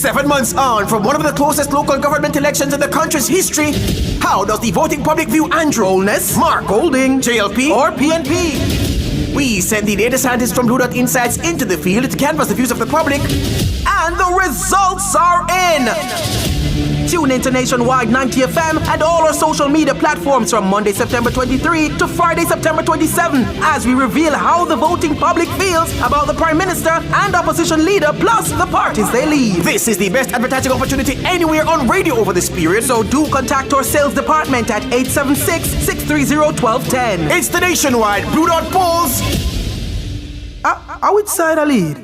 7 months on from one of the closest local government elections in the country's history, how does the voting public view Andrew Holness, Mark Golding, JLP, or PNP? We send the data scientists from Blue Dot Insights into the field to canvass the views of the public, and the results are in! Tune into Nationwide 90 FM and all our social media platforms from Monday, September 23 to Friday, September 27, as we reveal how the voting public feels about the Prime Minister and Opposition Leader, plus the parties they lead. This is the best advertising opportunity anywhere on radio over this period, so do contact our sales department at 876-630-1210. It's the Nationwide Blue Dot Polls. I would side a lead.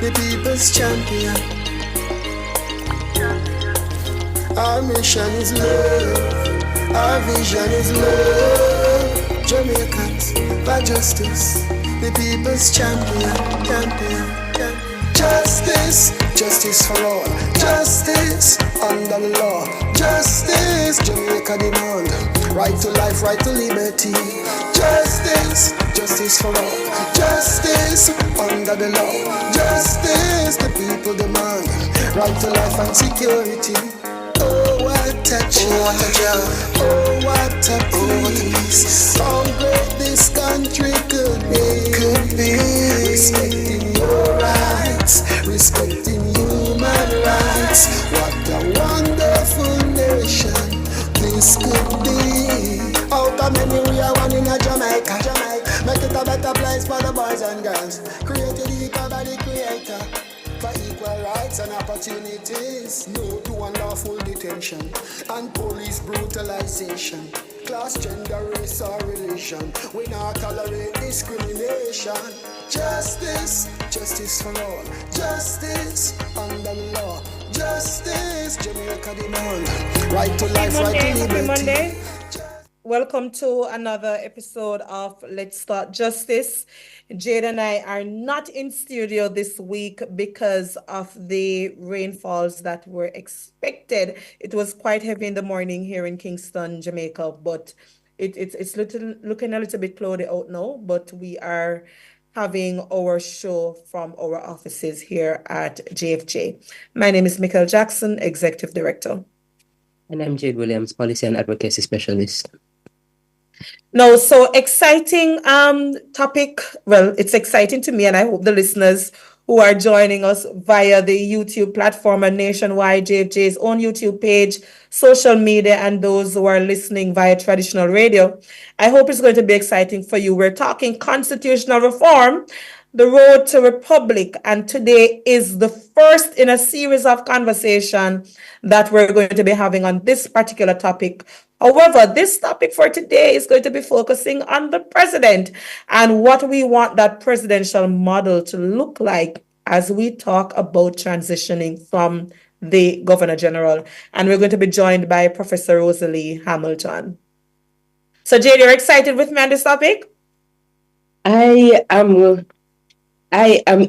The people's champion. Our mission is love. Our vision is love. Jamaicans for justice. The people's champion. Justice, justice for all. Justice under the law. Justice, Jamaica demand. Right to life, right to liberty. Justice, justice for all. Justice under the law. Justice, the people demand. Right to life and security. Oh, what a joy. Oh, what a peace. How great this country could be. Respecting your rights. Respecting human rights. What a wonderful nation this could be. Out of many we are one in a Jamaica. Make it a better place for the boys and girls. Created equal by the creator. For equal rights and opportunities. No to unlawful detention and police brutalization. Class, gender, race or religion. We not tolerate discrimination. Justice, justice for all. Justice under the law. Justice, Jamaica demand. Right to life, right to liberty. Happy Monday. Welcome to another episode of Let's Start Justice. Jade and I are not in studio this week because of the rainfalls that were expected. It was quite heavy in the morning here in Kingston, Jamaica, but it's looking a little bit cloudy out now, but we are having our show from our offices here at JFJ. My name is Michael Jackson, Executive Director. And I'm Jade Williams, Policy and Advocacy Specialist. No, so exciting topic. Well, it's exciting to me, and I hope the listeners who are joining us via the YouTube platform and Nationwide, JFJ's own YouTube page, social media, and those who are listening via traditional radio. I hope it's going to be exciting for you. We're talking constitutional reform, the road to republic, and today is the first in a series of conversation that we're going to be having on this particular topic. However, this topic for today is going to be focusing on the president and what we want that presidential model to look like as we talk about transitioning from the Governor General. And we're going to be joined by Professor Rosalie Hamilton. So, Jade, you're excited with me on this topic? I am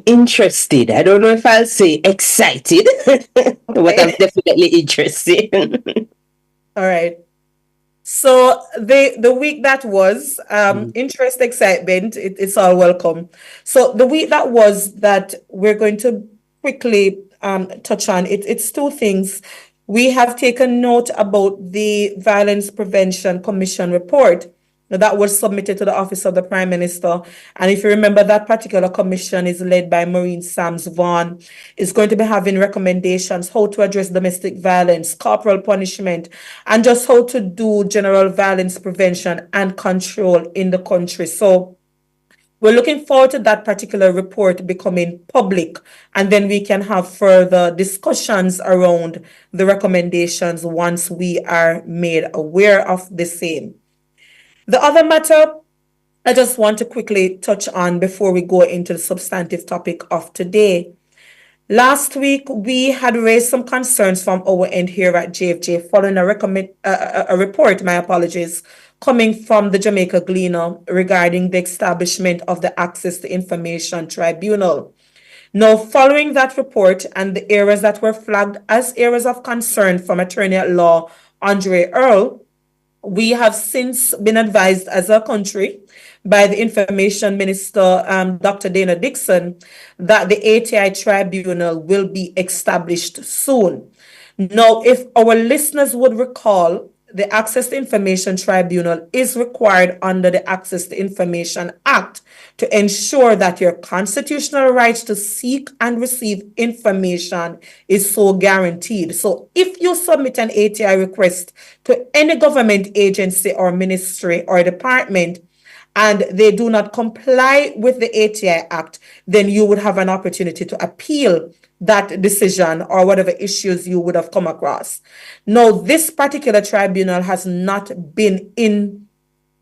interested. I don't know if I'll say excited, but I'm definitely interested. All right. So the week that was, interest, excitement, it's all welcome. So the week that was that we're going to quickly touch on, it's two things. We have taken note about the Violence Prevention Commission report that was submitted to the Office of the Prime Minister. And if you remember, that particular commission is led by Maureen Sams Vaughan. It's going to be having recommendations how to address domestic violence, corporal punishment, and just how to do general violence prevention and control in the country. So we're looking forward to that particular report becoming public, and then we can have further discussions around the recommendations once we are made aware of the same. The other matter I just want to quickly touch on before we go into the substantive topic of today. Last week, we had raised some concerns from our end here at JFJ following a report, coming from the Jamaica Gleaner regarding the establishment of the Access to Information Tribunal. Now, following that report and the areas that were flagged as areas of concern from attorney at law Andre Earl, we have since been advised as a country by the Information Minister, Dr. Dana Dixon, that the ATI Tribunal will be established soon. Now, if our listeners would recall, the Access to Information Tribunal is required under the Access to Information Act to ensure that your constitutional rights to seek and receive information is so guaranteed. So if you submit an ATI request to any government agency or ministry or department, and they do not comply with the ATI Act, then you would have an opportunity to appeal that decision or whatever issues you would have come across. Now, this particular tribunal has not been in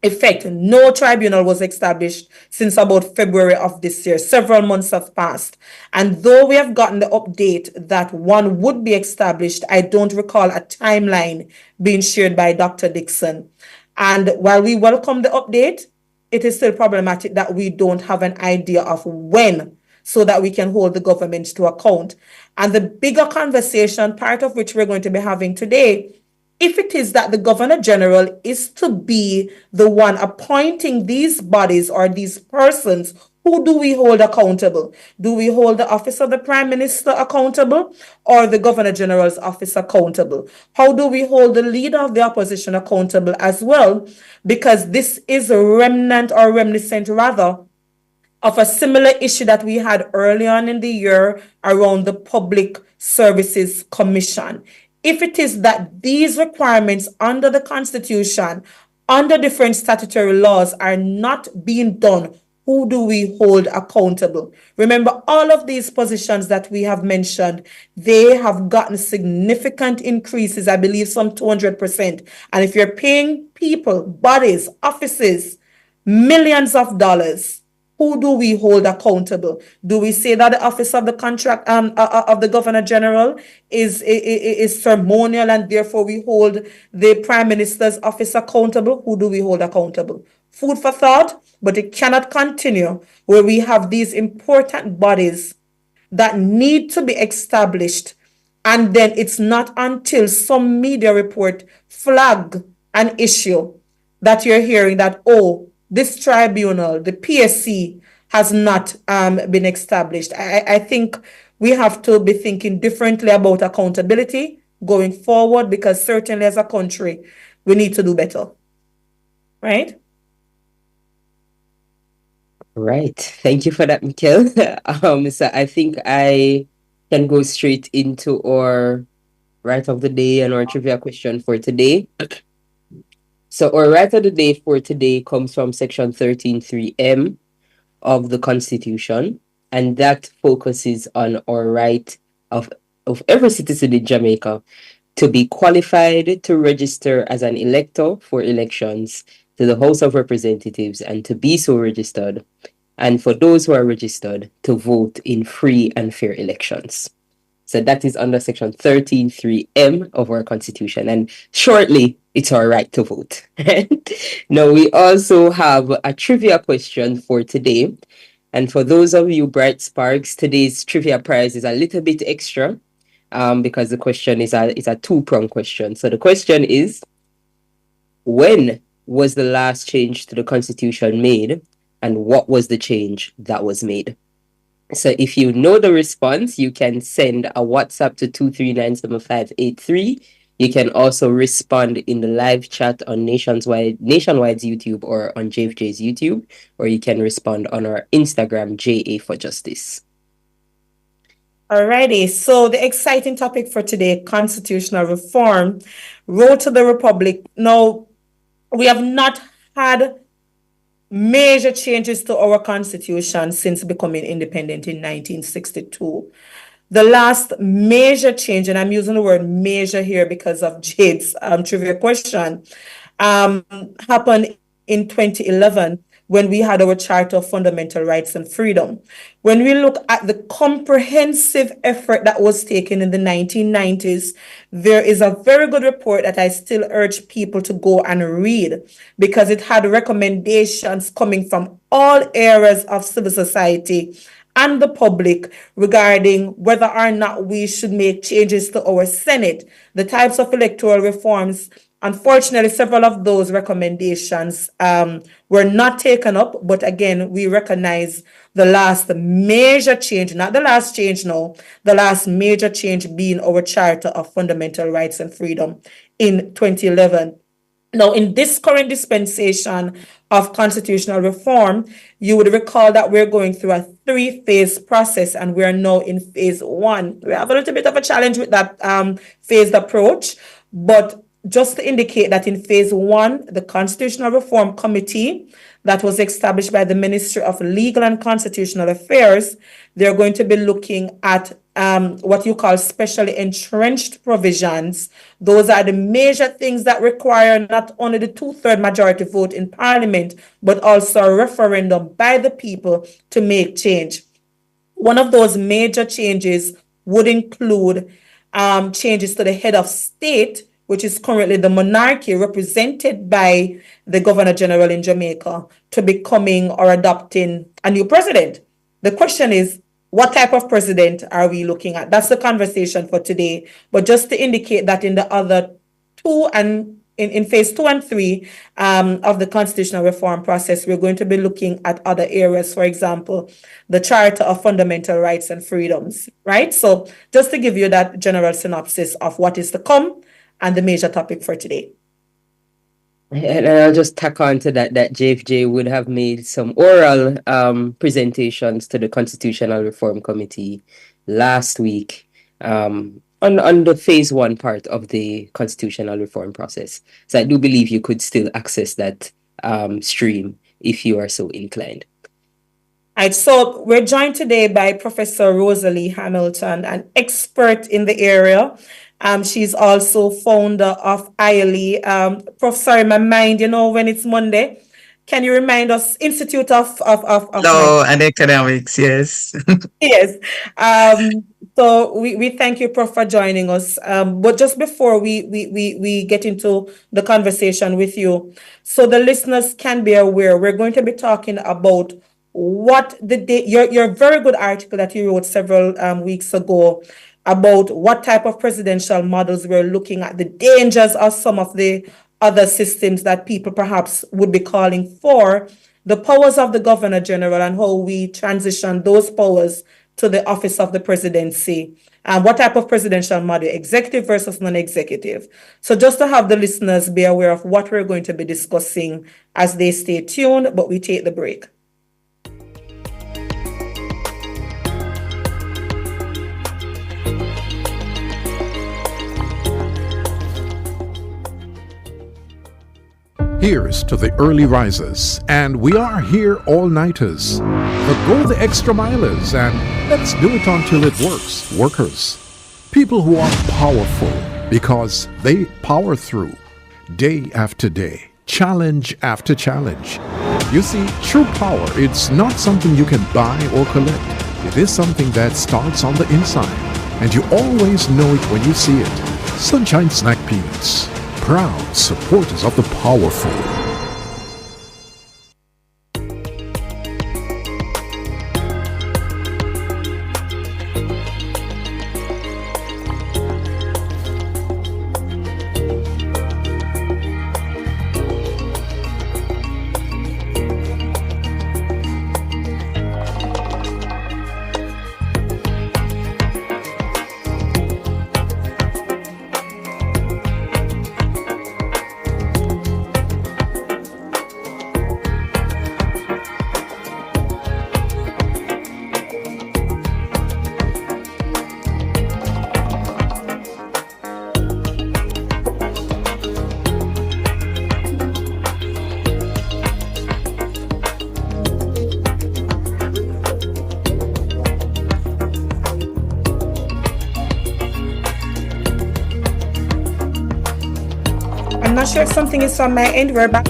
effect. No tribunal was established since about February of this year. Several months have passed. And though we have gotten the update that one would be established, I don't recall a timeline being shared by Dr. Dixon. And while we welcome the update, it is still problematic that we don't have an idea of when, so that we can hold the government to account. And the bigger conversation, part of which we're going to be having today, if it is that the Governor General is to be the one appointing these bodies or these persons, who do we hold accountable? Do we hold the office of the Prime Minister accountable or the Governor General's office accountable? How do we hold the leader of the opposition accountable as well? Because this is a remnant or reminiscent rather of a similar issue that we had early on in the year around the Public Services Commission. If it is that these requirements under the Constitution, under different statutory laws are not being done, who do we hold accountable? Remember, all of these positions that we have mentioned, they have gotten significant increases, I believe some 200%. And if you're paying people, bodies, offices, millions of dollars, who do we hold accountable? Do we say that the office of the contract of the Governor General is ceremonial and therefore we hold the Prime Minister's office accountable? Who do we hold accountable? Food for thought, but it cannot continue where we have these important bodies that need to be established, and then it's not until some media report flag an issue that you're hearing that, oh, this tribunal, the PSC, has not been established. I think we have to be thinking differently about accountability going forward, because certainly as a country, we need to do better. Right? Right. Thank you for that, Mikkel. So I think I can go straight into our right of the day and our trivia question for today. So our right of the day for today comes from section 13.3M of the Constitution, and that focuses on our right of every citizen in Jamaica to be qualified to register as an elector for elections to the House of Representatives and to be so registered, and for those who are registered to vote in free and fair elections. So that is under section 13.3M of our Constitution. And shortly, it's our right to vote. Now, we also have a trivia question for today. And for those of you bright sparks, today's trivia prize is a little bit extra because the question is a two-pronged question. So the question is, when was the last change to the Constitution made? And what was the change that was made? So if you know the response, you can send a WhatsApp to 2397583. You can also respond in the live chat on Nationwide's YouTube or on JFJ's YouTube, or you can respond on our Instagram, JA for Justice. Alrighty, so the exciting topic for today, constitutional reform, Road to the Republic. Now, we have not had major changes to our constitution since becoming independent in 1962. The last major change, and I'm using the word major here because of Jade's trivia question, happened in 2011 when we had our Charter of Fundamental Rights and Freedom. When we look at the comprehensive effort that was taken in the 1990s, there is a very good report that I still urge people to go and read, because it had recommendations coming from all areas of civil society and the public regarding whether or not we should make changes to our Senate, the types of electoral reforms. Unfortunately, several of those recommendations were not taken up, but again, we recognize the last major change, not the last change now, the last major change being our Charter of Fundamental Rights and Freedom in 2011. Now, in this current dispensation of constitutional reform, you would recall that we're going through a three-phase process, and we're now in phase one. We have a little bit of a challenge with that phased approach, but just to indicate that in phase one, the Constitutional Reform Committee that was established by the Ministry of Legal and Constitutional Affairs, they're going to be looking at what you call specially entrenched provisions. Those are the major things that require not only the two-third majority vote in Parliament, but also a referendum by the people to make change. One of those major changes would include changes to the head of state, which is currently the monarchy represented by the Governor General in Jamaica, to becoming or adopting a new president. The question is, what type of president are we looking at? That's the conversation for today. But just to indicate that in the other two and in phase 2 and 3 of the constitutional reform process, we're going to be looking at other areas, for example, the Charter of Fundamental Rights and Freedoms, right? So just to give you that general synopsis of what is to come and the major topic for today. And I'll just tack on to that JFJ would have made some oral presentations to the Constitutional Reform Committee last week on the phase one part of the constitutional reform process. So I do believe you could still access that stream if you are so inclined. All right, so we're joined today by Professor Rosalie Hamilton, an expert in the area. She's also founder of ILE. Prof, sorry, my mind, when it's Monday. Can you remind us, Institute of Law and Economics, yes. Yes. So we thank you, Prof, for joining us. But just before we get into the conversation with you, so the listeners can be aware, we're going to be talking about what your very good article that you wrote several weeks ago about what type of presidential models we're looking at, the dangers of some of the other systems that people perhaps would be calling for, the powers of the Governor General and how we transition those powers to the office of the presidency, and what type of presidential model, executive versus non-executive. So just to have the listeners be aware of what we're going to be discussing as they stay tuned, but we take the break. Here's to the early risers, and we are here all-nighters. The go the extra milers, and let's do it until it works. Workers. People who are powerful because they power through. Day after day. Challenge after challenge. You see, true power, it's not something you can buy or collect. It is something that starts on the inside, and you always know it when you see it. Sunshine Snack Peanuts. Proud supporters of the powerful. I'm not sure if something is from my end. We're back.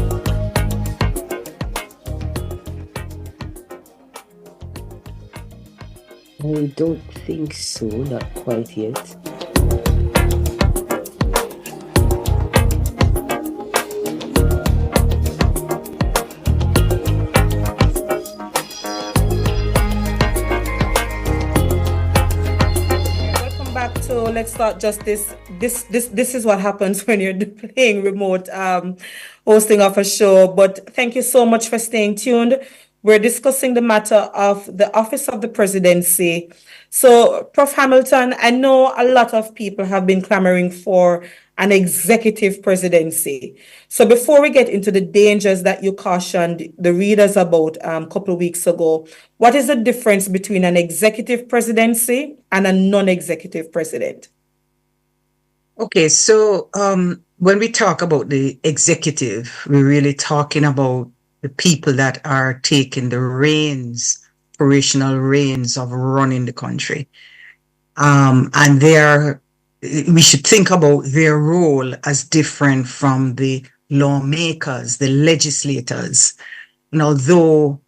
I don't think so, not quite yet. so let's start justice. This is what happens when you're playing remote hosting of a show. But thank you so much for staying tuned. We're discussing the matter of the office of the presidency. So, Prof. Hamilton, I know a lot of people have been clamoring for an executive presidency. So, before we get into the dangers that you cautioned the readers about a couple of weeks ago, what is the difference between an executive presidency and a non-executive president? Okay, so when we talk about the executive, we're really talking about the people that are taking the reins, operational reins of running the country. And we should think about their role as different from the lawmakers, the legislators. And although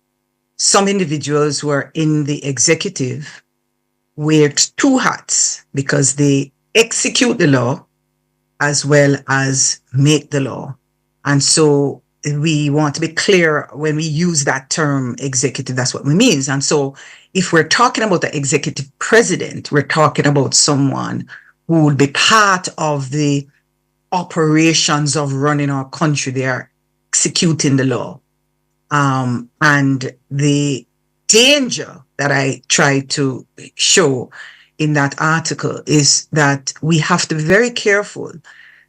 some individuals who are in the executive wear two hats because they execute the law as well as make the law. And so we want to be clear when we use that term executive, that's what we mean. And so if we're talking about the executive president, we're talking about someone who would be part of the operations of running our country. They are executing the law. And the danger that I try to show in that article is that we have to be very careful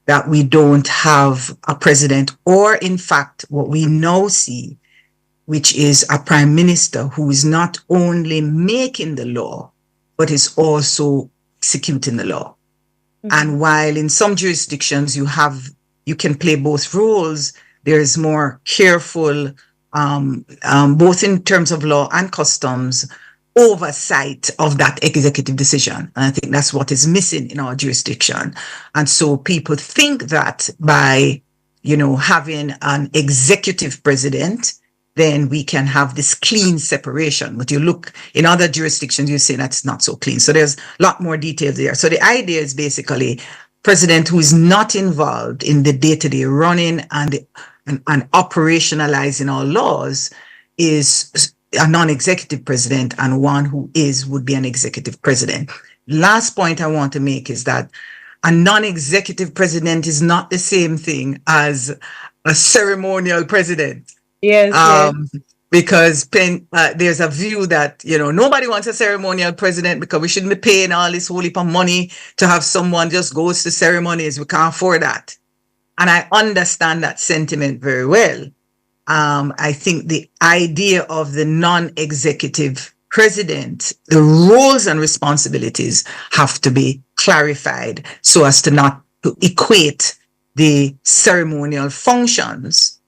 that we don't have a president, or in fact, what we now see, which is a prime minister who is not only making the law, but is also executing the law. Mm-hmm. And while in some jurisdictions you can play both roles, there is more careful, both in terms of law and customs, oversight of that executive decision. And I think that's what is missing in our jurisdiction. And so people think that by, having an executive president, then we can have this clean separation. But you look in other jurisdictions, you say that's not so clean. So there's a lot more details there. So the idea is basically president who is not involved in the day-to-day running and operationalizing our laws is a non-executive president, and one who would be an executive president. Last point I want to make is that a non-executive president is not the same thing as a ceremonial president. Yes. Because there's a view that, nobody wants a ceremonial president because we shouldn't be paying all this whole heap of money to have someone just goes to ceremonies. We can't afford that. And I understand that sentiment very well. I think the idea of the non-executive president, the roles and responsibilities have to be clarified so as to not to equate the ceremonial functions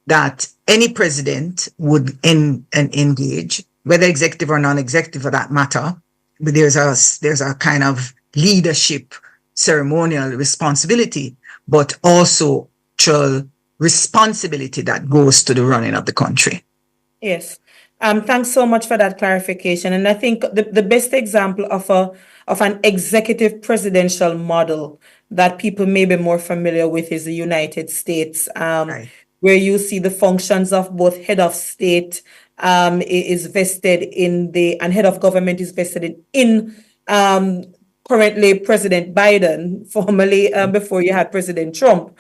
that any president would engage, whether executive or non-executive for that matter. But there's a kind of leadership ceremonial responsibility, but also responsibility that goes to the running of the country. Yes. Thanks so much for that clarification. And I think the best example of an executive presidential model that people may be more familiar with is the United States, Right. where you see the functions of both head of state is vested and head of government is vested in currently President Biden, formerly before you had President Trump.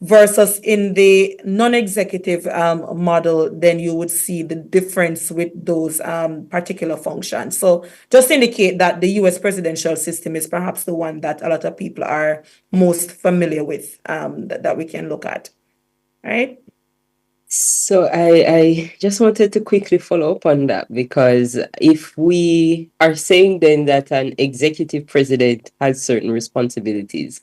Versus in the non-executive model, then you would see the difference with those particular functions. So just indicate that the US presidential system is perhaps the one that a lot of people are most familiar with, that we can look at. All right? So I just wanted to quickly follow up on that, because if we are saying then that an executive president has certain responsibilities,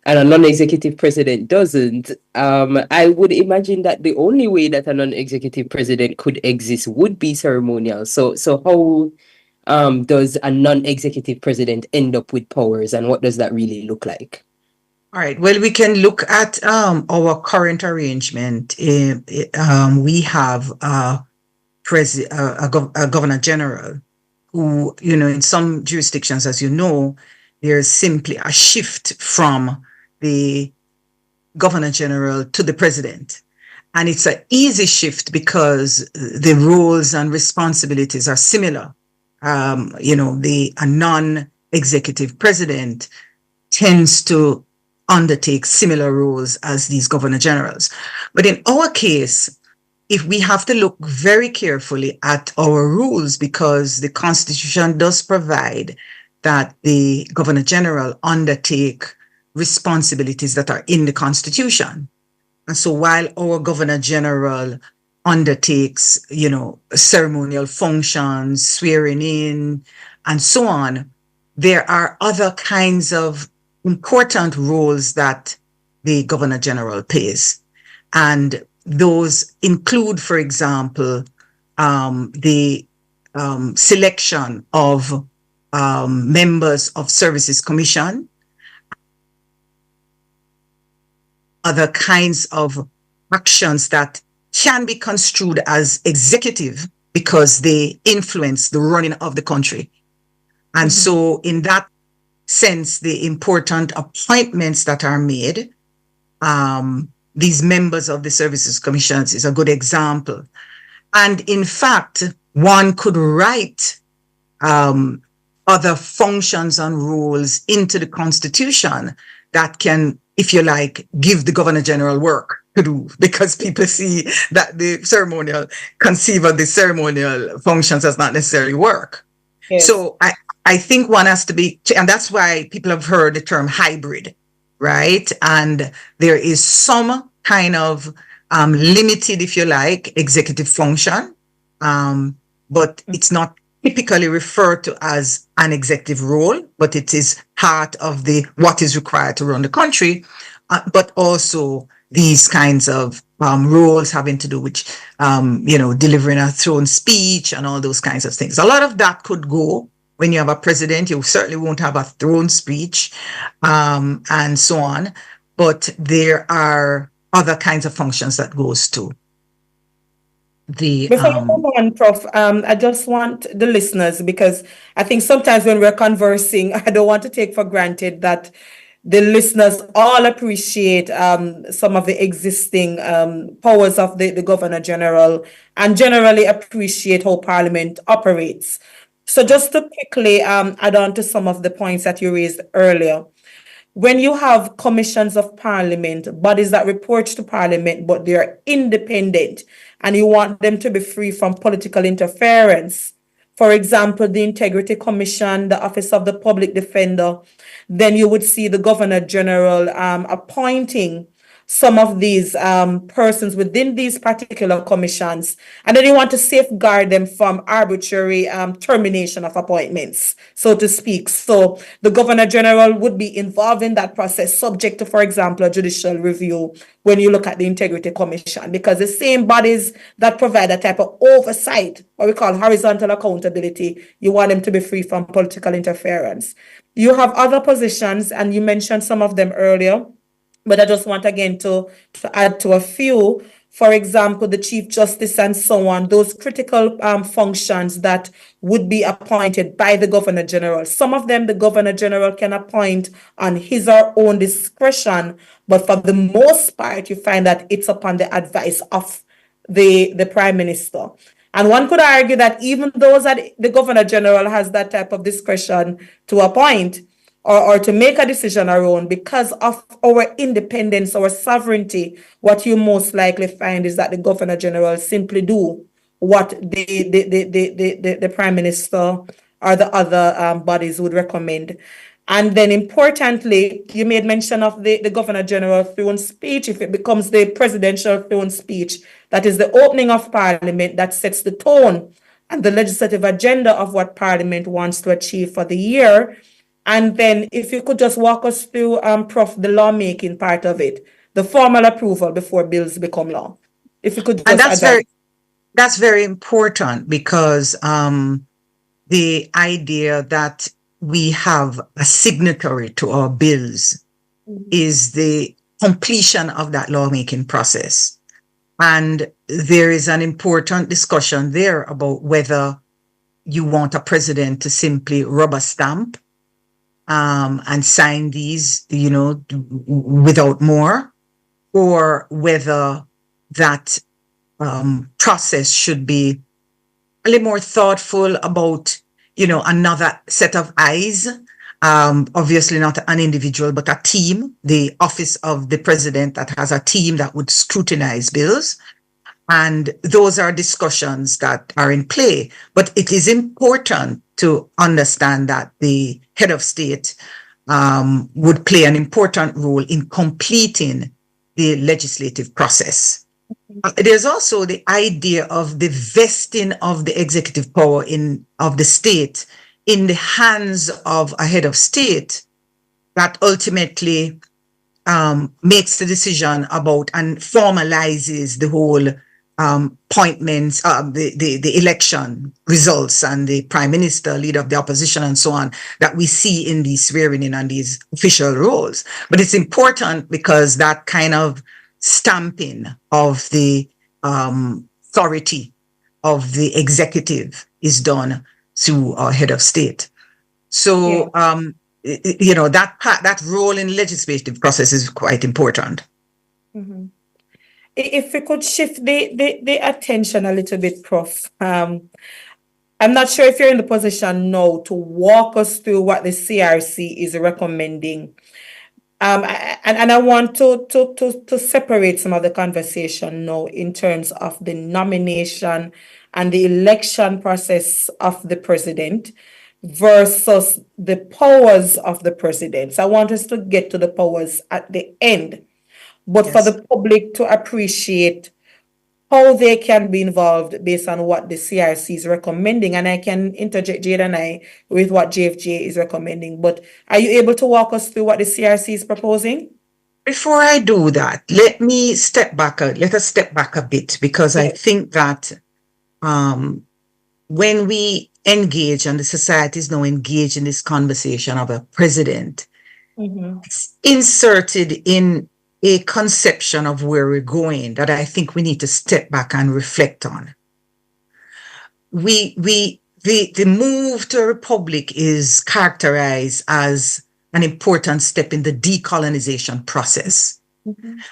and a non-executive president doesn't, I would imagine that the only way that a non-executive president could exist would be ceremonial. So how does a non-executive president end up with powers, and what does that really look like? All right. Well, we can look at our current arrangement. We have a governor general who, in some jurisdictions, as you know, there's simply a shift from the governor general to the president. And it's an easy shift because the roles and responsibilities are similar. A non-executive president tends to undertake similar roles as these governor generals. But in our case, if we have to look very carefully at our rules, because the Constitution does provide that the governor general undertake responsibilities that are in the Constitution. And so while our governor general undertakes, ceremonial functions, swearing in, and so on, there are other kinds of important roles that the governor general plays. And those include, for example, the selection of members of Services Commission, other kinds of actions that can be construed as executive because they influence the running of the country. And so in that sense, the important appointments that are made, these members of the Services Commissions is a good example. And in fact, one could write other functions and roles into the Constitution that can, if you like, give the Governor General work to do, because people see that the conceive of the ceremonial functions as not necessarily work. Yes. So I think one has to be, and that's why people have heard the term hybrid, right? And there is some kind of limited, if you like, executive function, but it's not typically referred to as an executive role, but it is part of what is required to run the country, but also these kinds of roles having to do with, delivering a throne speech and all those kinds of things. A lot of that could go. When you have a president, you certainly won't have a throne speech, and so on. But there are other kinds of functions that goes to the. Before you move on, Prof, I just want the listeners, because I think sometimes when we're conversing, I don't want to take for granted that the listeners all appreciate some of the existing powers of the Governor General and generally appreciate how Parliament operates. So just to quickly add on to some of the points that you raised earlier, when you have commissions of Parliament, bodies that report to Parliament, but they are independent, and you want them to be free from political interference, for example, the Integrity Commission, the Office of the Public Defender, then you would see the Governor General appointing some of these persons within these particular commissions, and then you want to safeguard them from arbitrary termination of appointments, so to speak. So the Governor General would be involved in that process, subject to, for example, a judicial review when you look at the Integrity Commission, because the same bodies that provide a type of oversight, what we call horizontal accountability, you want them to be free from political interference. You have other positions, and you mentioned some of them earlier, but I just want again to add to a few. For example, the Chief Justice and so on, those critical functions that would be appointed by the Governor General. Some of them the Governor General can appoint on his or own discretion, but for the most part, you find that it's upon the advice of the Prime Minister. And one could argue that even those that the Governor General has that type of discretion to appoint, or to make a decision around, because of our independence, our sovereignty, what you most likely find is that the Governor General simply do what the Prime Minister or the other bodies would recommend. And then importantly, you made mention of the Governor General throne speech. If it becomes the presidential throne speech, that is the opening of Parliament, that sets the tone and the legislative agenda of what Parliament wants to achieve for the year. And then if you could just walk us through, Prof, the lawmaking part of it, the formal approval before bills become law. If you could just And that's very important, because the idea that we have a signatory to our bills is the completion of that lawmaking process. And there is an important discussion there about whether you want a president to simply rubber stamp and sign these, without more, or whether that process should be a little more thoughtful about, another set of eyes Obviously not an individual, but a team, the office of the president that has a team that would scrutinize bills. And those are discussions that are in play. But it is important to understand that the head of state would play an important role in completing the legislative process. There's also the idea of the vesting of the executive power of the state in the hands of a head of state that ultimately makes the decision about and formalizes the whole appointments, the election results and the prime minister, leader of the opposition and so on that we see in these swearing in and these official roles. But it's important because that kind of stamping of the authority of the executive is done through our head of state. So, that role in legislative process is quite important. Mm-hmm. If we could shift the attention a little bit, Prof. I'm not sure if you're in the position now to walk us through what the CRC is recommending. And I want to separate some of the conversation now in terms of the nomination and the election process of the president versus the powers of the president. So I want us to get to the powers at the end, but Yes. for the public to appreciate how they can be involved based on what the CRC is recommending. And I can interject, Jade and I, with what JFJ is recommending. But are you able to walk us through what the CRC is proposing? Before I do that, let us step back a bit, because I think that when we engage and the society is now engaged in this conversation of a president, it's inserted in a conception of where we're going that I think we need to step back and reflect on. The move to a republic is characterized as an important step in the decolonization process.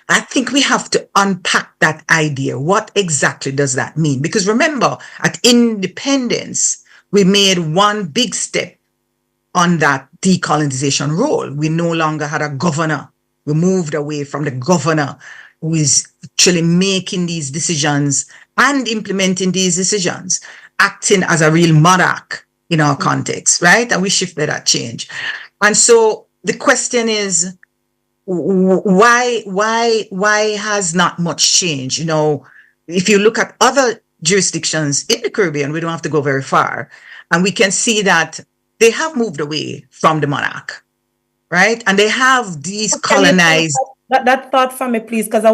I think we have to unpack that idea. What exactly does that mean? Because remember, at independence, we made one big step on that decolonization role. We no longer had a governor. We moved away from the governor who is actually making these decisions and implementing these decisions, acting as a real monarch in our context, right? And we shifted that change. And so the question is, why has not much changed? You know, if you look at other jurisdictions in the Caribbean, we don't have to go very far, and we can see that they have moved away from the monarch, right? And they have decolonized. That thought for me, please, because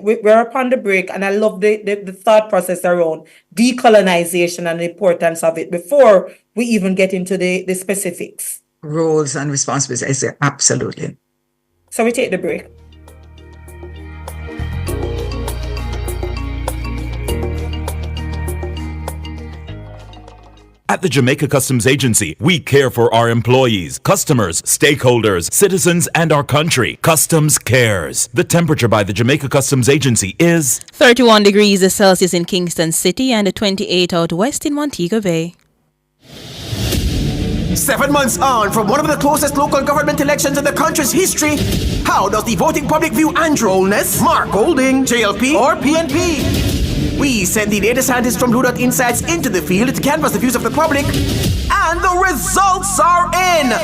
we're upon the break, and I love the thought process around decolonization and the importance of it before we even get into the specifics. Roles and responsibilities, absolutely. So we take the break. At the Jamaica Customs Agency, we care for our employees, customers, stakeholders, citizens, and our country. Customs cares. The temperature by the Jamaica Customs Agency is 31 degrees Celsius in Kingston City and 28 out west in Montego Bay. 7 months on from one of the closest local government elections in the country's history, how does the voting public view Androlness, Mark Golding, JLP, or PNP? We send the data scientists from Blue Dot Insights into the field to canvass the views of the public, and the results are in!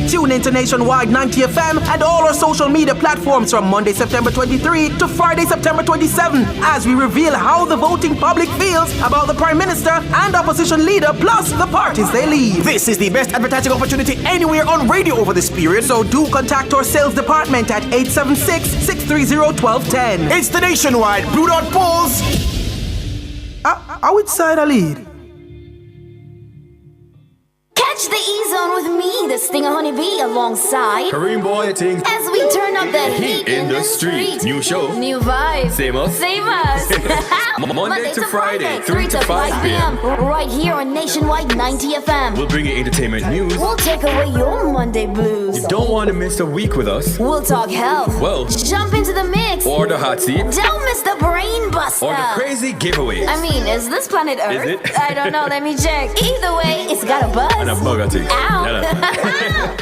Tune into Nationwide 90 FM and all our social media platforms from Monday, September 23 to Friday, September 27, as we reveal how the voting public feels about the Prime Minister and Opposition Leader, plus the parties they lead. This is the best advertising opportunity anywhere on radio over this period, so do contact our sales department at 876-630-1210. It's the Nationwide Blue Dot Polls. I would side a lead. Catch the E-Zone with me, the Stinger Honeybee, alongside Kareem Boy Ting. as we turn up the heat in the street. New show. New vibes. Same us. Same us. Monday to Friday, 3 to 5 p.m. Right here on Nationwide 90 FM. We'll bring you entertainment news. We'll take away your Monday blues. You don't want to miss a week with us. We'll talk health. Well, Jump into the mix. or the hot seat, Don't miss the brain buster. or the crazy giveaways. I mean, is this planet Earth? it? I don't know. Let me check. Either way, it's got a buzz. And a bugger thing. Ow.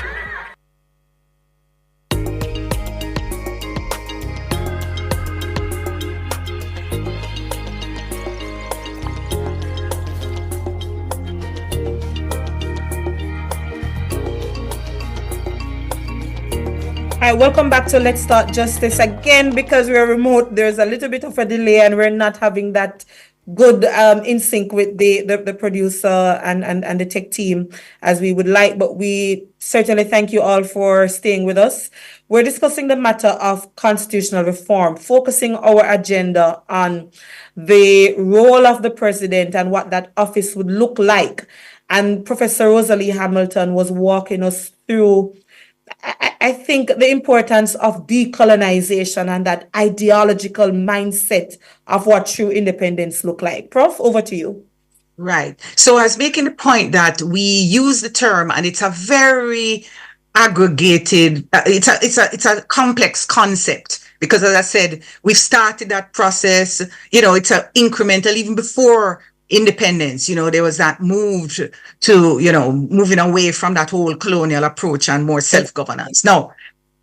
All right, welcome back to Let's Start Justice. Again, because we're remote, there's a little bit of a delay and we're not having that good in sync with the producer and the tech team as we would like, but we certainly thank you all for staying with us. We're discussing the matter of constitutional reform, focusing our agenda on the role of the president and what that office would look like. And Professor Rosalie Hamilton was walking us through I think the importance of decolonization and that ideological mindset of what true independence look like. Prof, over to you. Right. So I was making the point that we use the term, and it's a very aggregated, it's a complex concept, because as I said, we've started that process, it's a incremental. Even before independence, there was that move to, moving away from that whole colonial approach and more self-governance. Now,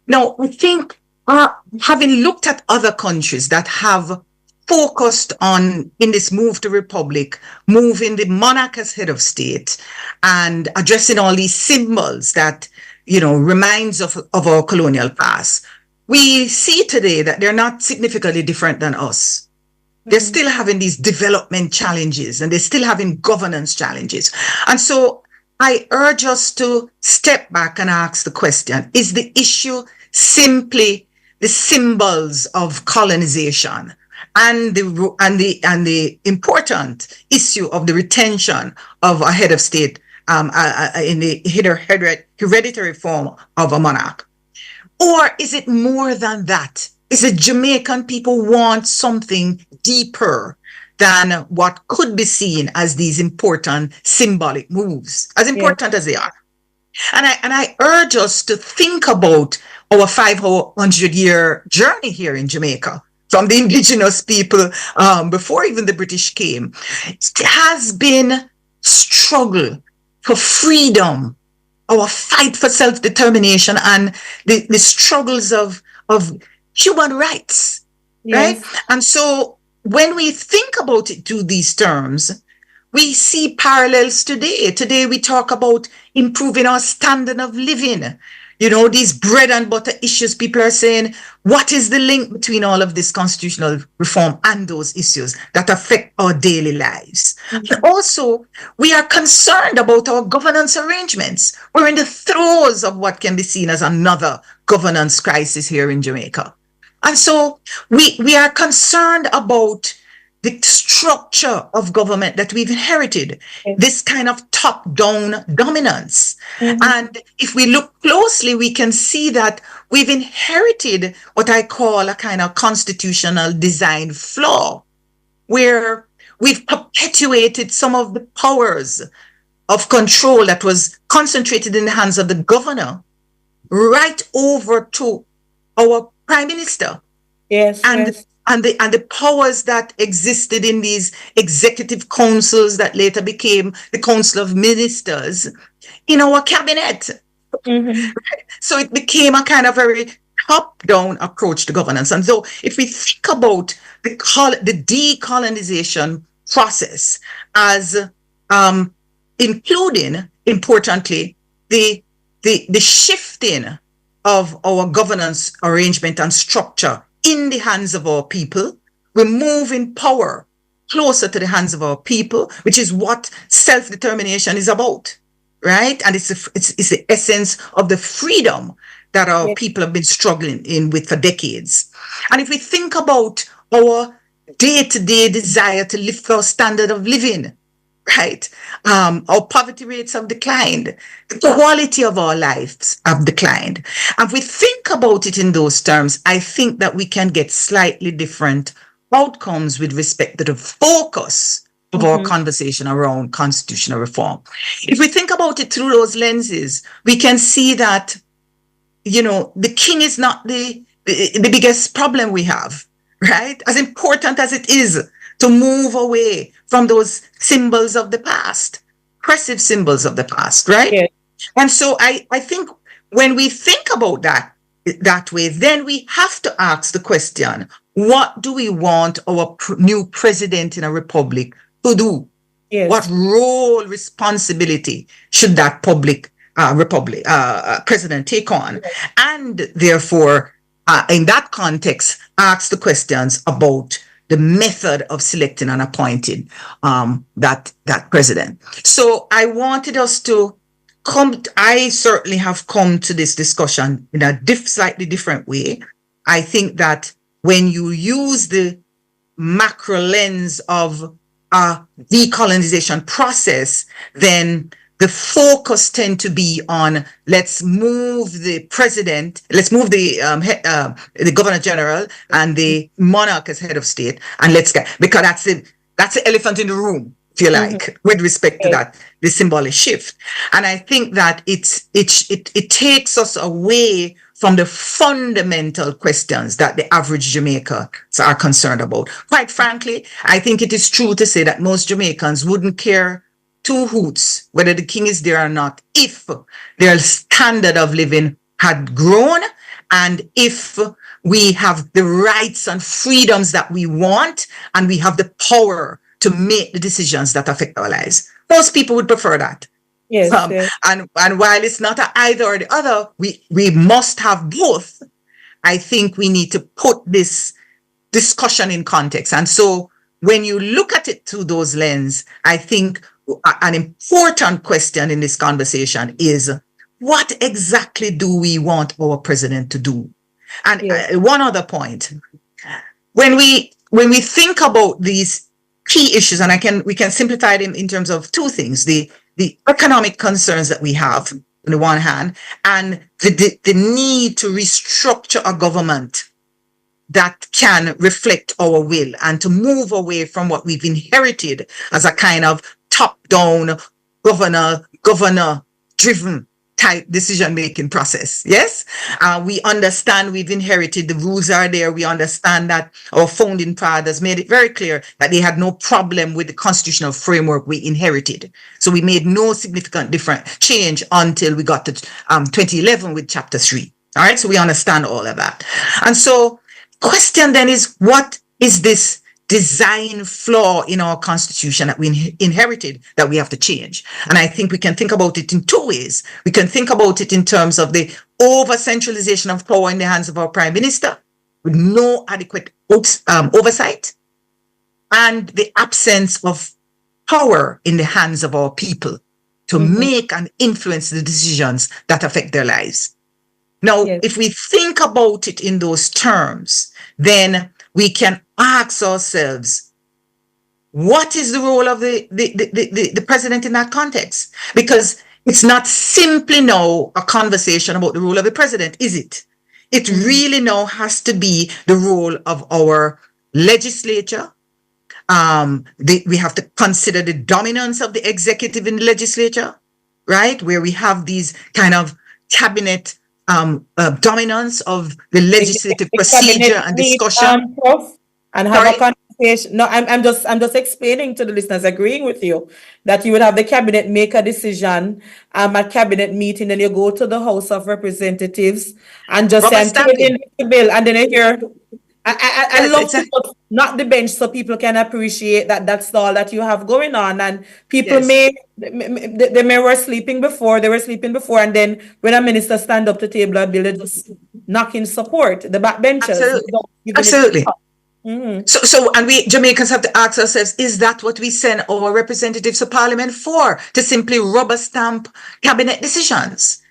I think having looked at other countries that have focused on, in this move to republic, moving the monarch as head of state and addressing all these symbols that, reminds of our colonial past, we see today that they're not significantly different than us. They're still having these development challenges and they're still having governance challenges. And so I urge us to step back and ask the question, is the issue simply the symbols of colonization and the important issue of the retention of a head of state in the hereditary form of a monarch? Or is it more than that? Is it Jamaican people want something deeper than what could be seen as these important symbolic moves, as important as they are? And I urge us to think about our 500-year journey here in Jamaica, from the indigenous people before even the British came. It has been struggle for freedom, our fight for self-determination, and the struggles of human rights, right? And so when we think about it through these terms, we see parallels today. Today we talk about improving our standard of living. These bread and butter issues, people are saying, what is the link between all of this constitutional reform and those issues that affect our daily lives? And also, we are concerned about our governance arrangements. We're in the throes of what can be seen as another governance crisis here in Jamaica. And so we are concerned about the structure of government that we've inherited, this kind of top-down dominance. And if we look closely, we can see that we've inherited what I call a kind of constitutional design flaw, where we've perpetuated some of the powers of control that was concentrated in the hands of the governor right over to our prime minister. And the powers that existed in these executive councils that later became the Council of Ministers in our cabinet. Right? So it became a kind of very top-down approach to governance. And so if we think about the decolonization process as including, importantly, the shifting of our governance arrangement and structure in the hands of our people, we're moving power closer to the hands of our people, which is what self-determination is about, right? And it's the essence of the freedom that our people have been struggling with for decades. And if we think about our day-to-day desire to lift our standard of living, right? Our poverty rates have declined. The quality of our lives have declined. And if we think about it in those terms, I think that we can get slightly different outcomes with respect to the focus of our conversation around constitutional reform. If we think about it through those lenses, we can see that, the king is not the biggest problem we have, right? As important as it is to move away from those symbols of the past, oppressive symbols of the past, right? Yes. And so I think when we think about that way, then we have to ask the question, what do we want our new president in a republic to do? Yes. What role, responsibility should that president take on? And therefore, in that context, ask the questions about the method of selecting and appointing that president. So I wanted us to I certainly have come to this discussion in a slightly different way. I think that when you use the macro lens of a decolonization process, then the focus tend to be on let's move the governor general and the monarch as head of state, and because that's the elephant in the room, if you like, with respect to that, the symbolic shift. And I think that it takes us away from the fundamental questions that the average Jamaicans are concerned about. Quite frankly, I think it is true to say that most Jamaicans wouldn't care two hoots whether the king is there or not if their standard of living had grown and if we have the rights and freedoms that we want and we have the power to make the decisions that affect our lives. Most people would prefer that. Yes, And while it's not a either or the other, we must have both. I think we need to put this discussion in context. And so when you look at it through those lenses, I think an important question in this conversation is, what exactly do we want our president to do? And one other point, when we think about these key issues, and we can simplify them in terms of two things: the economic concerns that we have on the one hand, and the need to restructure a government that can reflect our will and to move away from what we've inherited as a kind of top-down governor-driven type decision-making process. Yes, we understand we've inherited, the rules are there. We understand that our founding fathers made it very clear that they had no problem with the constitutional framework we inherited. So we made no significant different change until we got to 2011 with Chapter 3. All right, so we understand all of that. And so question then is, what is this design flaw in our constitution that we inherited that we have to change? And I think we can think about it in two ways. We can think about it in terms of the over-centralization of power in the hands of our prime minister with no adequate oversight, and the absence of power in the hands of our people to make and influence the decisions that affect their lives. Now, if we think about it in those terms, then we can ask ourselves, what is the role of the president in that context? Because it's not simply now a conversation about the role of the president, is it? It really now has to be the role of our legislature. We have to consider the dominance of the executive in the legislature, right? Where we have these kind of cabinet dominance of the legislative procedure and discussion. And have a conversation. No, I'm just explaining to the listeners, agreeing with you, that you would have the cabinet make a decision at cabinet meeting, and you go to the House of Representatives and just say, I'm taking the bill, and then you hear, I love to put not the bench so people can appreciate that that's all that you have going on. And people they were sleeping before, and then when a minister stand up to table a bill, they just knock in support, the backbenchers. Absolutely. So we Jamaicans have to ask ourselves, is that what we send our representatives to Parliament for? To simply rubber stamp cabinet decisions,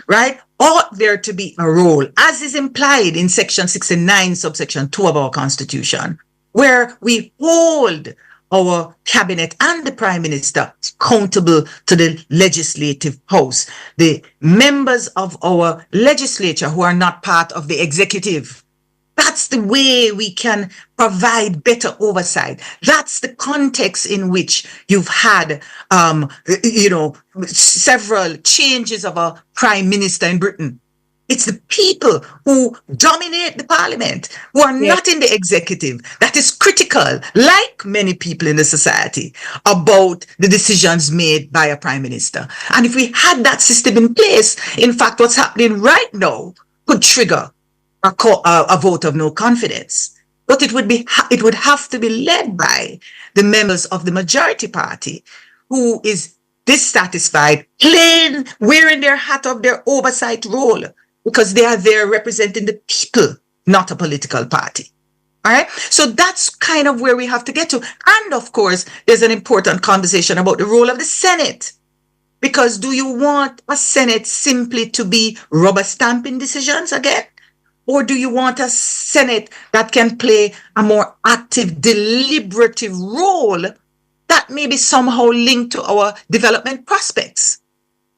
right? Ought there to be a role, as is implied in Section 69, subsection 2 of our Constitution, where we hold our cabinet and the Prime Minister accountable to the legislative house, the members of our legislature who are not part of the executive? That's the way we can provide better oversight. That's the context in which you've had, several changes of a prime minister in Britain. It's the people who dominate the parliament, who are not in the executive, that is critical, like many people in the society, about the decisions made by a prime minister. And if we had that system in place, in fact, what's happening right now could trigger a vote of no confidence. But it would have to be led by the members of the majority party who is dissatisfied, plain wearing their hat of their oversight role, because they are there representing the people, not a political party. All right. So that's kind of where we have to get to. And of course, there's an important conversation about the role of the Senate. Because do you want a Senate simply to be rubber stamping decisions again? Or do you want a Senate that can play a more active, deliberative role that may be somehow linked to our development prospects?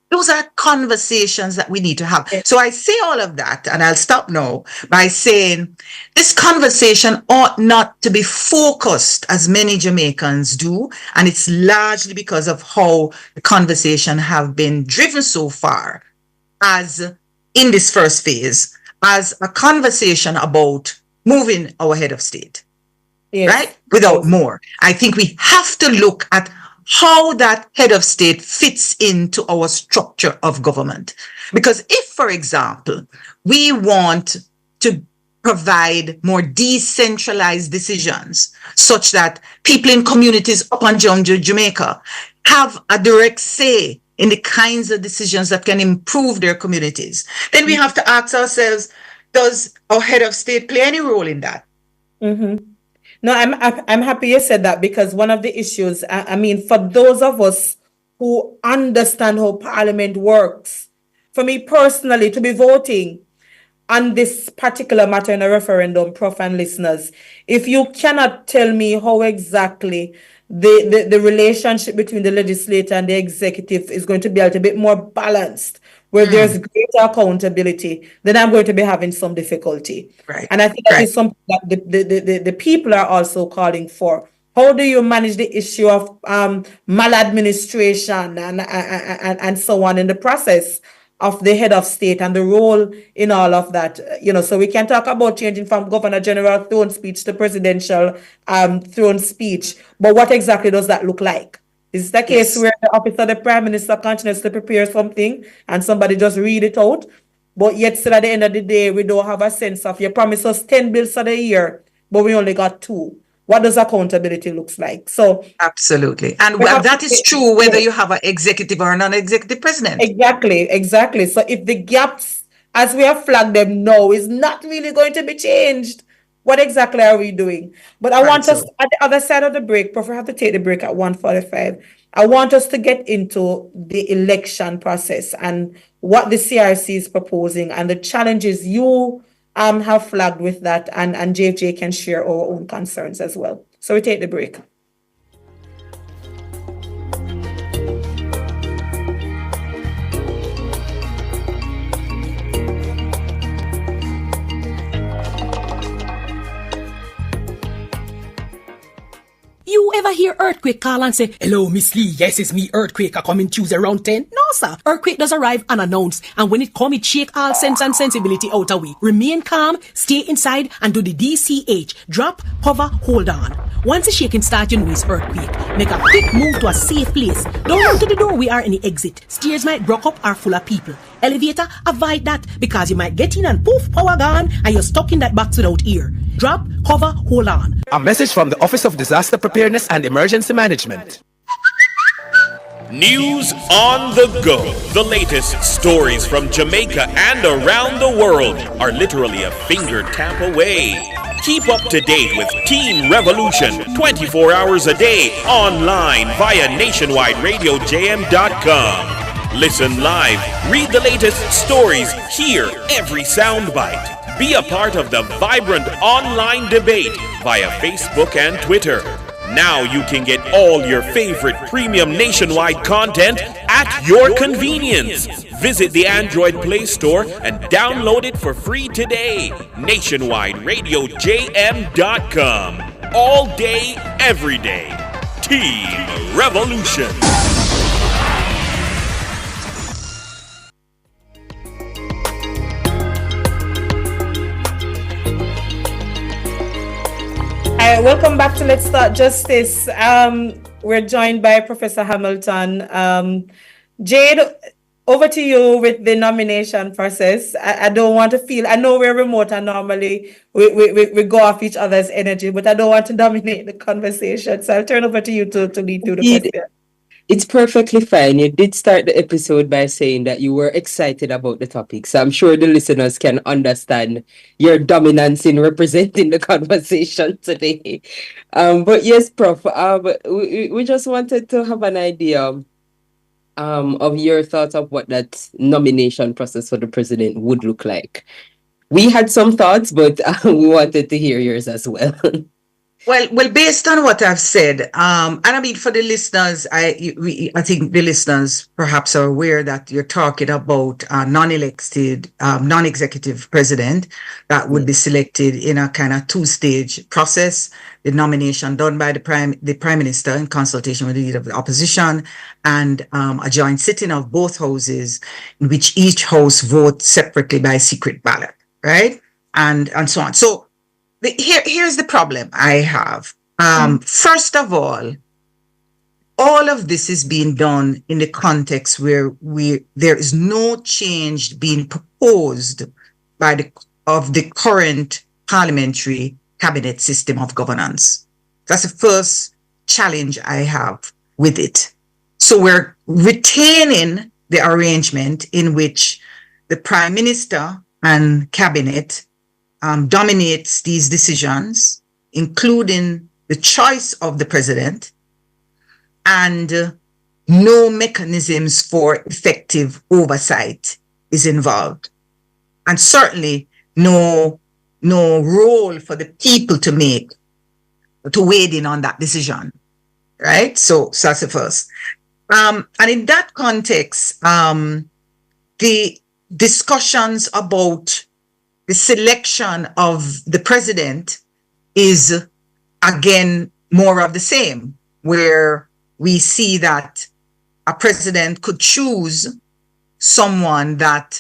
Those are conversations that we need to have. So I say all of that, and I'll stop now by saying this conversation ought not to be focused as many Jamaicans do, and it's largely because of how the conversation have been driven so far as in this first phase, as a conversation about moving our head of state, right? Without more. I think we have to look at how that head of state fits into our structure of government. Because if, for example, we want to provide more decentralized decisions such that people in communities up and down Jamaica have a direct say in the kinds of decisions that can improve their communities, then we have to ask ourselves, does our head of state play any role in that? Mm-hmm. No, I'm happy you said that, because one of the issues, I mean, for those of us who understand how Parliament works, for me personally, to be voting on this particular matter in a referendum, Prof and listeners, if you cannot tell me how exactly the relationship between the legislature and the executive is going to be a little bit more balanced, where there's greater accountability, then I'm going to be having some difficulty. Right. And I think that is something that the people are also calling for. How do you manage the issue of maladministration and so on in the process of the head of state and the role in all of that? So we can talk about changing from Governor General throne speech to presidential throne speech, but what exactly does that look like? Is it the case where the office of the Prime Minister continues to prepare something and somebody just read it out? But yet still at the end of the day, we don't have a sense of, you promised us 10 bills for the year, but we only got 2. What does accountability looks like? So absolutely. And that is true whether you have an executive or a non-executive president. Exactly. So if the gaps, as we have flagged them now, is not really going to be changed, what exactly are we doing? But I want us, at the other side of the break, Prof, I have to take the break at 1:45. I want us to get into the election process and what the CRC is proposing and the challenges you have flagged with that, and JFJ can share our own concerns as well. So we take the break. You ever hear Earthquake call and say, "Hello, Miss Lee, yes, it's me, Earthquake, I coming Tuesday around 10? No, sir. Earthquake does arrive unannounced, and when it come, it shake all sense and sensibility out of we. Remain calm, stay inside, and do the DCH. Drop, cover, hold on. Once the shaking starts, you know it's earthquake. Make a quick move to a safe place. Don't run to the door, we are in the exit. Stairs might block up or full of people. Elevator, avoid that, because you might get in and poof, power gone, and you're stuck in that box without ear. Drop, cover, hold on. A message from the Office of Disaster Preparedness and Emergency Management. News on the go. The latest stories from Jamaica and around the world are literally a finger tap away. Keep up to date with Teen Revolution 24 hours a day online via nationwideradiojm.com. Listen live, read the latest stories, hear every soundbite. Be a part of the vibrant online debate via Facebook and Twitter. Now you can get all your favorite premium nationwide content at your convenience. Visit the Android Play Store and download it for free today. nationwideradiojm.com. All day, every day. Team Revolution. right, welcome back to Let's Start Justice. We're joined by Professor Hamilton. Jade, over to you with the nomination process. I don't want to feel, I know we're remote and normally we go off each other's energy, but I don't want to dominate the conversation. So I'll turn over to you to lead through the question. It's perfectly fine. You did start the episode by saying that you were excited about the topic. So I'm sure the listeners can understand your dominance in representing the conversation today. But yes, Prof, we just wanted to have an idea of your thoughts of what that nomination process for the president would look like. We had some thoughts, but we wanted to hear yours as well. Well, based on what I've said, and I mean for the listeners, I think the listeners perhaps are aware that you're talking about a non-elected, non-executive president that would be selected in a kind of two-stage process. The nomination done by the prime minister in consultation with the leader of the opposition, and a joint sitting of both houses, in which each house votes separately by secret ballot, right, and so on. So. Here's the problem I have. First of all of this is being done in the context where there is no change being proposed by the current parliamentary cabinet system of governance. That's the first challenge I have with it. So we're retaining the arrangement in which the prime minister and cabinet dominates these decisions, including the choice of the president, and no mechanisms for effective oversight is involved. And certainly no role for the people to weigh in on that decision, right? So that's the first. And in that context, the discussions about the selection of the president is, again, more of the same, where we see that a president could choose someone that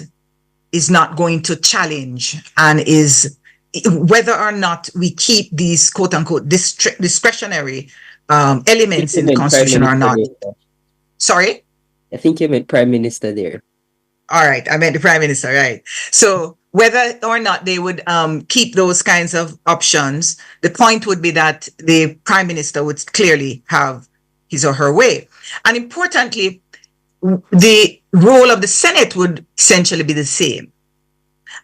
is not going to challenge and is, whether or not we keep these quote unquote discretionary elements in the Constitution or not. Sorry? I think you meant Prime Minister there. All right, I meant the Prime Minister, right. So whether or not they would keep those kinds of options, the point would be that the Prime Minister would clearly have his or her way. And importantly, the role of the Senate would essentially be the same.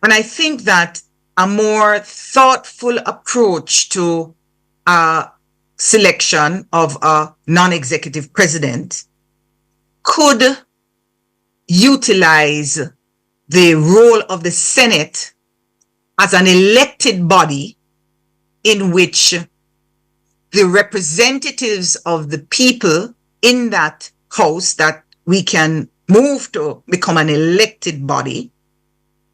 And I think that a more thoughtful approach to selection of a non-executive president could utilize the role of the Senate as an elected body in which the representatives of the people in that house that we can move to become an elected body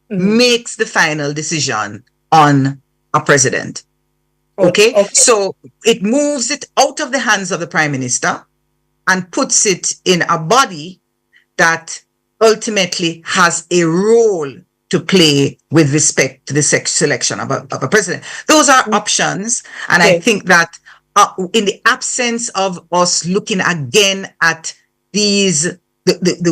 makes the final decision on a president. Okay? So it moves it out of the hands of the prime minister and puts it in a body that ultimately has a role to play with respect to the selection of a president. Those are options. And I think that in the absence of us looking again at the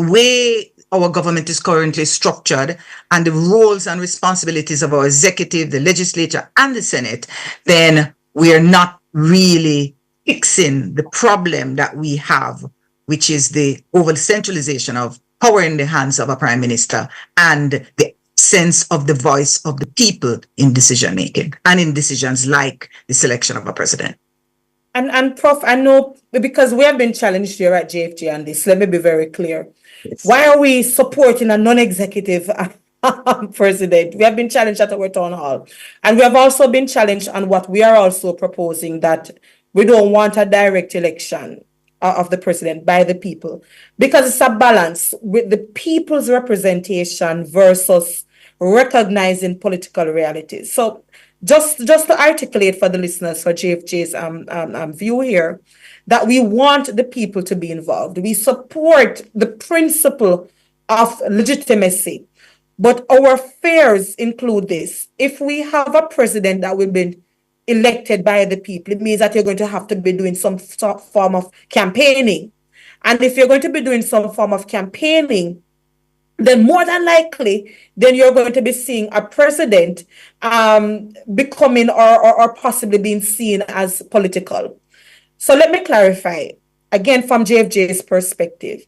way our government is currently structured and the roles and responsibilities of our executive, the legislature, and the Senate, then we are not really fixing the problem that we have, which is the over-centralization of power in the hands of a prime minister and the sense of the voice of the people in decision making and in decisions like the selection of a president. And Prof, I know because we have been challenged here at JFG on this, let me be very clear. Yes. Why are we supporting a non-executive president? We have been challenged at our town hall. And we have also been challenged on what we are also proposing, that we don't want a direct election of the president by the people, because it's a balance with the people's representation versus recognizing political realities. So just to articulate for the listeners, for JFJ's view here, that we want the people to be involved. We support the principle of legitimacy, but our fears include this. If we have a president that will be elected by the people, it means that you're going to have to be doing some form of campaigning. And if you're going to be doing some form of campaigning, then more than likely, then you're going to be seeing a president becoming or possibly being seen as political. So let me clarify, again, from JFJ's perspective.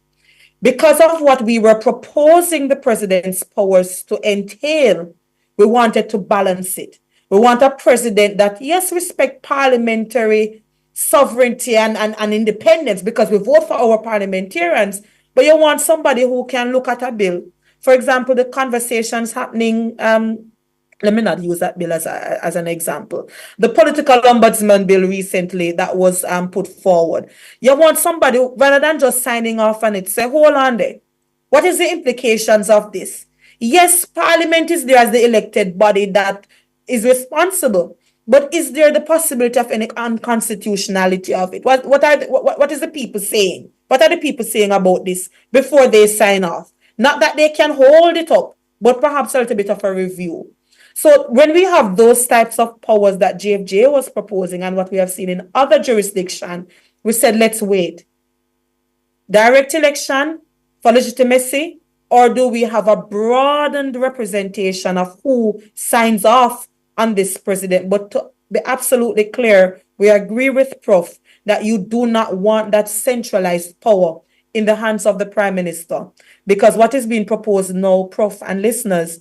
Because of what we were proposing the president's powers to entail, we wanted to balance it. We want a president that, yes, respect parliamentary sovereignty and independence, because we vote for our parliamentarians, but you want somebody who can look at a bill. For example, the conversations happening, let me not use that bill as an example. The political ombudsman bill recently that was put forward. You want somebody, rather than just signing off on it, say, hold on there. What is the implications of this? Yes, Parliament is there as the elected body that is responsible, but is there the possibility of any unconstitutionality of it? What is the people saying? What are the people saying about this before they sign off? Not that they can hold it up, but perhaps a little bit of a review. So when we have those types of powers that JFJ was proposing and what we have seen in other jurisdictions, we said, let's wait. Direct election for legitimacy, or do we have a broadened representation of who signs off on this president? But to be absolutely clear, we agree with Prof that you do not want that centralized power in the hands of the Prime Minister. Because what is being proposed now, Prof and listeners,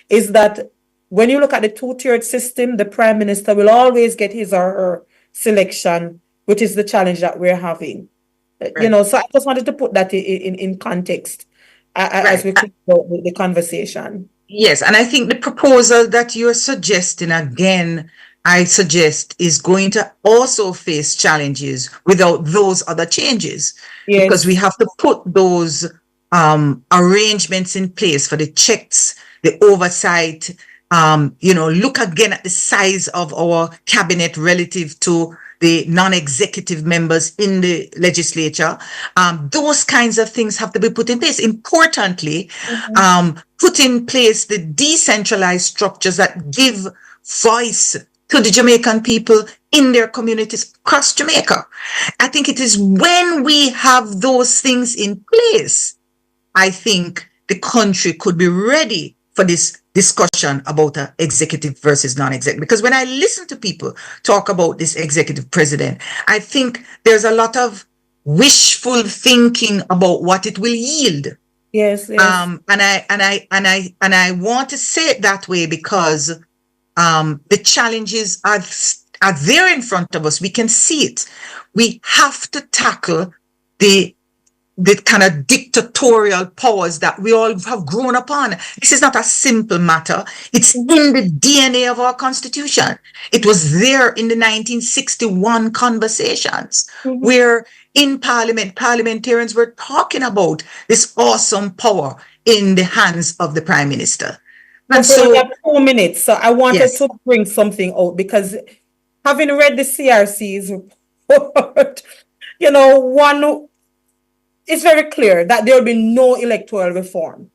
is that when you look at the two-tiered system, the Prime Minister will always get his or her selection, which is the challenge that we're having. Right. So I just wanted to put that in context as we keep the conversation. Yes, and I think the proposal that you're suggesting, again, I suggest is going to also face challenges without those other changes. Yes. Because we have to put those arrangements in place for the checks, the oversight. Look again at the size of our cabinet relative to the non-executive members in the legislature. Those kinds of things have to be put in place. Importantly, put in place the decentralized structures that give voice to the Jamaican people in their communities across Jamaica. I think it is when we have those things in place, I think the country could be ready for this discussion about executive versus non-executive. Because when I listen to people talk about this executive president, I think there's a lot of wishful thinking about what it will yield. Yes. And I want to say it that way because the challenges are there in front of us. We can see it. We have to tackle the kind of dictatorial powers that we all have grown up on. This is not a simple matter. It's in the DNA of our Constitution. It was there in the 1961 conversations where in Parliament, parliamentarians were talking about this awesome power in the hands of the Prime Minister. And so we have 2 minutes. So I wanted to bring something out because having read the CRC's report, it's very clear that there will be no electoral reform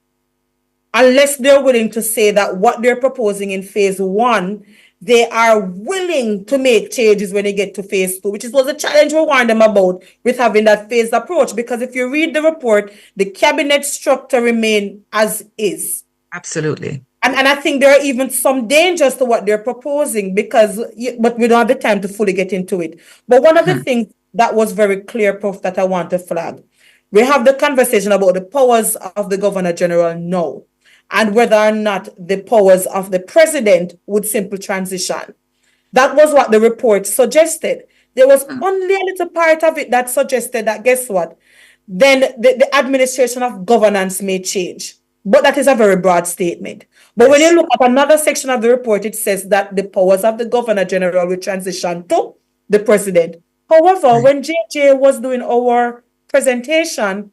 unless they're willing to say that what they're proposing in phase 1, they are willing to make changes when they get to phase 2, which was a challenge we warned them about with having that phased approach. Because if you read the report, the cabinet structure remains as is. Absolutely. And I think there are even some dangers to what they're proposing but we don't have the time to fully get into it. But one of the things that was very clear, Prof, that I want to flag, we have the conversation about the powers of the Governor General now and whether or not the powers of the president would simply transition. That was what the report suggested. There was only a little part of it that suggested that, guess what? Then the administration of governance may change. But that is a very broad statement. But when you look at another section of the report, it says that the powers of the Governor General will transition to the president. However, when JJ was doing our presentation,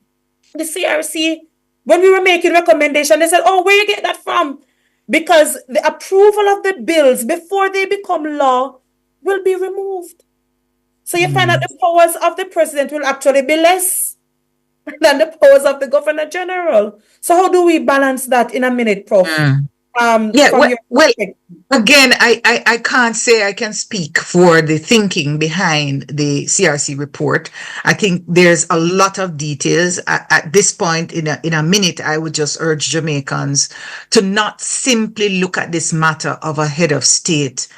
the CRC, when we were making recommendation, they said, oh, where you get that from? Because the approval of the bills before they become law will be removed. So you find that the powers of the president will actually be less than the powers of the Governor General. So how do we balance that in a minute, Prof? Yeah, from your well, perspective. again, I can't say I can speak for the thinking behind the CRC report. I think there's a lot of details. At this point, in a minute, I would just urge Jamaicans to not simply look at this matter of a head of state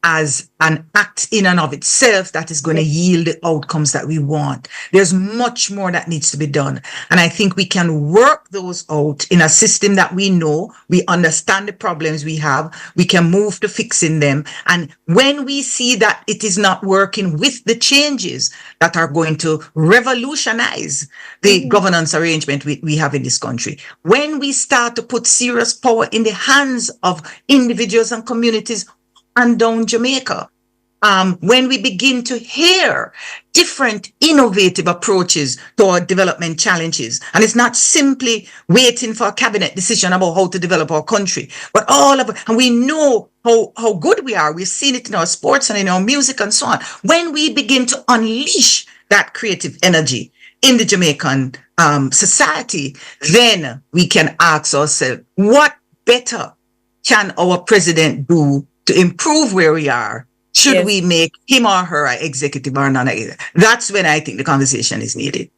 as an act in and of itself that is going to yield the outcomes that we want. There's much more that needs to be done. And I think we can work those out in a system that we know, we understand the problems we have, we can move to fixing them. And when we see that it is not working with the changes that are going to revolutionize the governance arrangement we have in this country, when we start to put serious power in the hands of individuals and communities and down Jamaica, when we begin to hear different innovative approaches to our development challenges, and it's not simply waiting for a cabinet decision about how to develop our country, but and we know how good we are. We've seen it in our sports and in our music and so on. When we begin to unleash that creative energy in the Jamaican society, then we can ask ourselves, what better can our president do to improve where we are? Should we make him or her an executive or not? That's when I think the conversation is needed.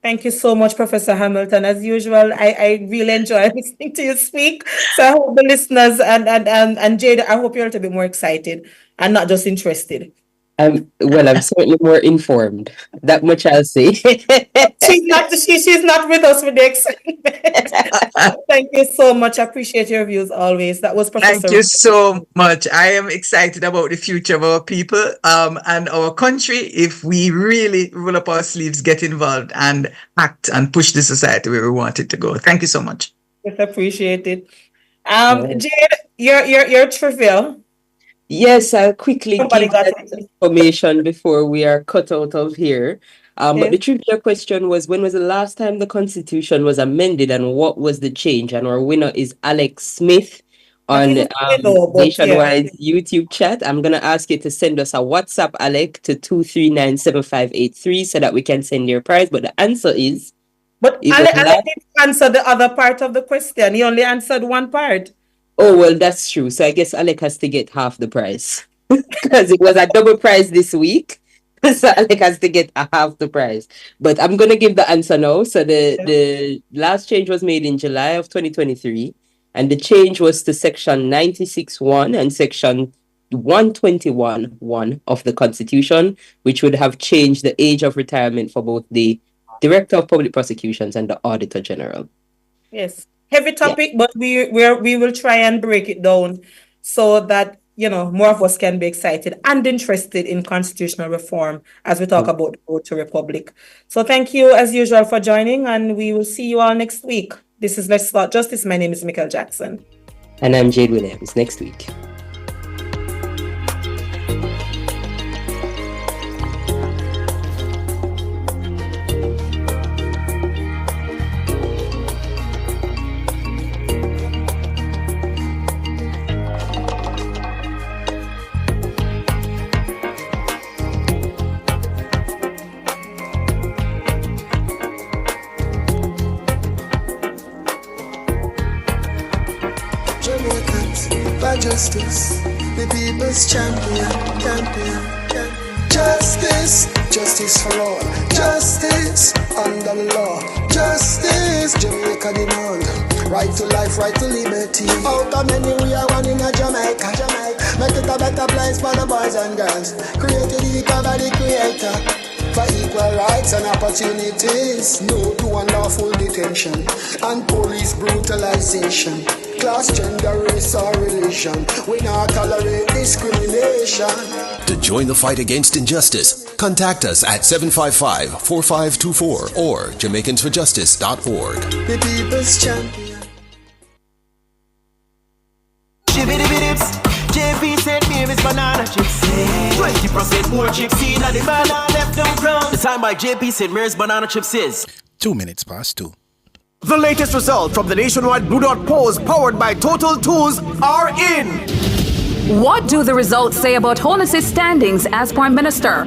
Thank you so much, Professor Hamilton. As usual, I really enjoy listening to you speak. So I hope the listeners and Jade, I hope you're a little bit more excited and not just interested. Well, I'm certainly more informed. That much I'll say. She's not with us with the excitement. Thank you so much. I appreciate your views always. That was Professor. Thank you so much. I am excited about the future of our people and our country if we really roll up our sleeves, get involved, and act and push the society where we want it to go. Thank you so much. Yes, appreciate it. Jade, your trivia. Yes, I'll quickly give that information before we are cut out of here. But the trivia question was, when was the last time the Constitution was amended and what was the change? And our winner is Alex Smith on Nationwide YouTube chat. I'm going to ask you to send us a WhatsApp, Alex, to 2397583 so that we can send your prize. But the answer is... But Alex didn't answer the other part of the question. He only answered one part. Oh, well, that's true. So I guess Alec has to get half the prize because it was a double prize this week. So Alec has to get half the prize. But I'm going to give the answer now. So the last change was made in July of 2023. And the change was to Section 96.1 and Section 121.1 of the Constitution, which would have changed the age of retirement for both the Director of Public Prosecutions and the Auditor General. Yes. Heavy topic, but we will try and break it down so that, more of us can be excited and interested in constitutional reform as we talk about the road to republic. So thank you as usual for joining, and we will see you all next week. This is Let's Start Justice. My name is Michael Jackson. And I'm Jade Williams. Next week. Justice, the people's champion. Justice for all. Justice under the law. Justice, Jamaica demand. Right to life, right to liberty. Out of many we are one in a Jamaica. Make it a better place for the boys and girls. Created equal by the creator. For equal rights and opportunities. No to unlawful detention and police brutalization. Class, gender, race, or religion. We not tolerate discrimination. To join the fight against injustice, contact us at 755-4524 or JamaicансForJustice.org. The people's champion. JP said Mary's banana chips. 20% more chips in the banana left on ground. The time by JP said Mary's banana chips is 2 minutes past 2. The latest result from the nationwide Blue Dot polls powered by Total Tools are in. What do the results say about Holness's standings as Prime Minister?